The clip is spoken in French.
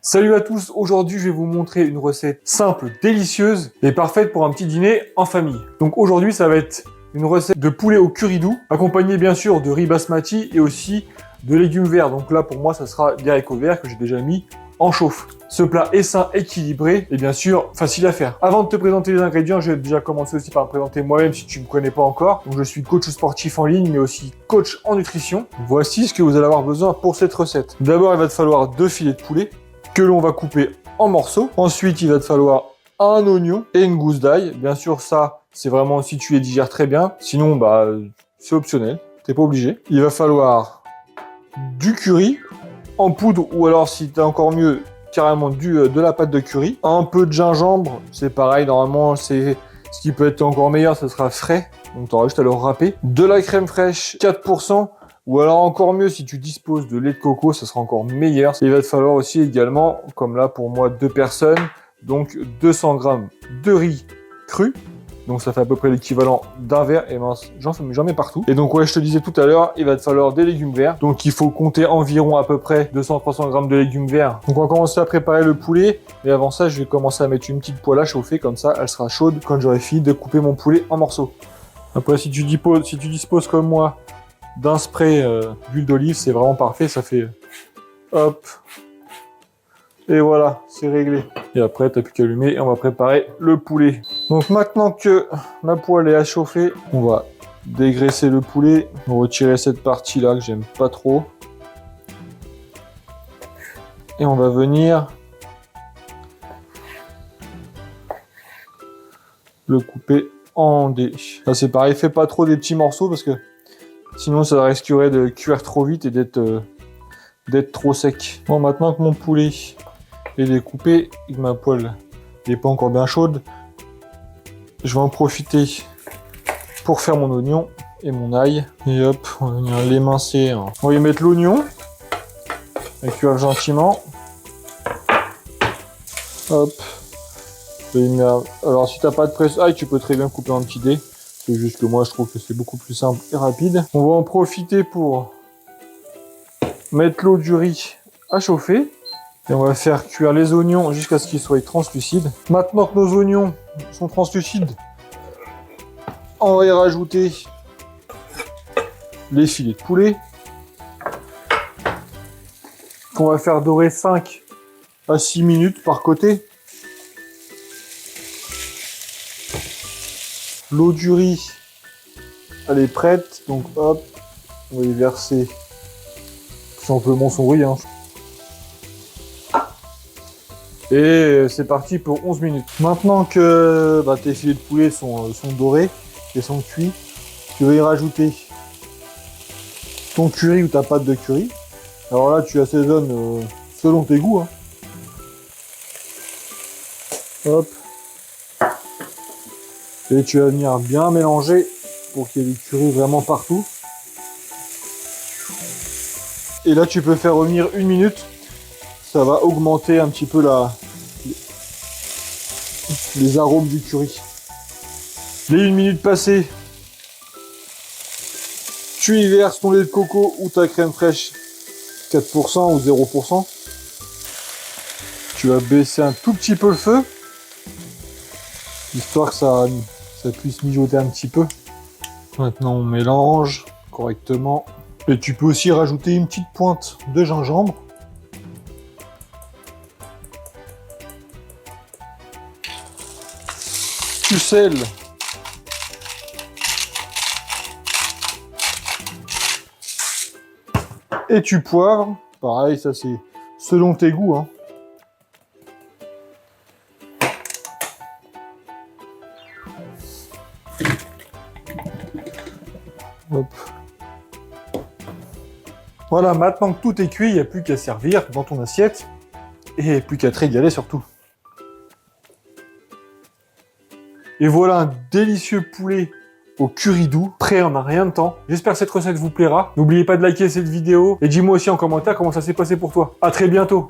Salut à tous, aujourd'hui je vais vous montrer une recette simple, délicieuse et parfaite pour un petit dîner en famille. Donc aujourd'hui ça va être une recette de poulet au curry doux, accompagnée bien sûr de riz basmati et aussi de légumes verts. Donc là pour moi ça sera des haricots verts que j'ai déjà mis en chauffe. Ce plat est sain, équilibré et bien sûr facile à faire. Avant de te présenter les ingrédients, je vais déjà commencer aussi par me présenter moi-même si tu ne me connais pas encore. Donc je suis coach sportif en ligne mais aussi coach en nutrition. Voici ce que vous allez avoir besoin pour cette recette. D'abord il va te falloir 2 filets de poulet que l'on va couper en morceaux. Ensuite il va te falloir un oignon et une gousse d'ail. Bien sûr ça c'est vraiment si tu les digères très bien. Sinon c'est optionnel, t'es pas obligé. Il va falloir du curry en poudre ou alors si t'as encore mieux carrément de la pâte de curry. Un peu de gingembre, c'est pareil, normalement c'est ce qui peut être encore meilleur, ce sera frais, donc t'auras juste à le râper. De la crème fraîche 4%, ou alors encore mieux si tu disposes de lait de coco, ça sera encore meilleur. Il va te falloir aussi également, comme là pour moi 2 personnes, donc 200 g de riz cru. Donc ça fait à peu près l'équivalent d'un verre, et mince, j'en mets partout. Et donc ouais, je te disais tout à l'heure, il va te falloir des légumes verts. Donc il faut compter environ à peu près 200-300 g de légumes verts. Donc on va commencer à préparer le poulet. Mais avant ça, je vais commencer à mettre une petite poêle à chauffer, comme ça elle sera chaude quand j'aurai fini de couper mon poulet en morceaux. Après si tu disposes comme moi d'un spray d'huile d'olive, c'est vraiment parfait, ça fait hop. Et voilà, c'est réglé. Et après, t'as plus qu'à allumer et on va préparer le poulet. Donc maintenant que ma poêle est à chauffer, on va dégraisser le poulet. On va retirer cette partie-là que j'aime pas trop. Et on va venir le couper en dés. Là c'est pareil, fais pas trop des petits morceaux parce que sinon ça risquerait de cuire trop vite et d'être trop sec. Bon, maintenant que mon poulet est découpé et que ma poêle n'est pas encore bien chaude, je vais en profiter pour faire mon oignon et mon ail. Et hop, on va venir l'émincer. On va y mettre l'oignon et cuire gentiment. Hop. Alors si t'as pas de presse ail, tu peux très bien couper en petits dés. C'est juste que moi je trouve que c'est beaucoup plus simple et rapide. On va en profiter pour mettre l'eau du riz à chauffer. Et on va faire cuire les oignons jusqu'à ce qu'ils soient translucides. Maintenant que nos oignons sont translucides, on va y rajouter les filets de poulet qu'on va faire dorer 5 à 6 minutes par côté. L'eau du riz, elle est prête, donc hop, on va y verser tout simplement son riz. Et c'est parti pour 11 minutes. Maintenant que tes filets de poulet sont dorés et sont cuits, tu vas y rajouter ton curry ou ta pâte de curry. Alors là, tu assaisonnes selon tes goûts. Hop. Et tu vas venir bien mélanger pour qu'il y ait du curry vraiment partout. Et là, tu peux faire revenir 1 minute. Ça va augmenter un petit peu les arômes du curry. Les 1 minute passées, tu y verses ton lait de coco ou ta crème fraîche 4% ou 0%. Tu vas baisser un tout petit peu le feu, histoire que ça puisse mijoter un petit peu. Maintenant on mélange correctement. Et tu peux aussi rajouter une petite pointe de gingembre. Tu sels. Et tu poivres. Pareil, ça c'est selon tes goûts. Hop. Voilà, maintenant que tout est cuit, il n'y a plus qu'à servir dans ton assiette. Et plus qu'à te régaler surtout. Et voilà un délicieux poulet au curry doux, prêt en un rien de temps. J'espère que cette recette vous plaira. N'oubliez pas de liker cette vidéo et dis-moi aussi en commentaire comment ça s'est passé pour toi. À très bientôt.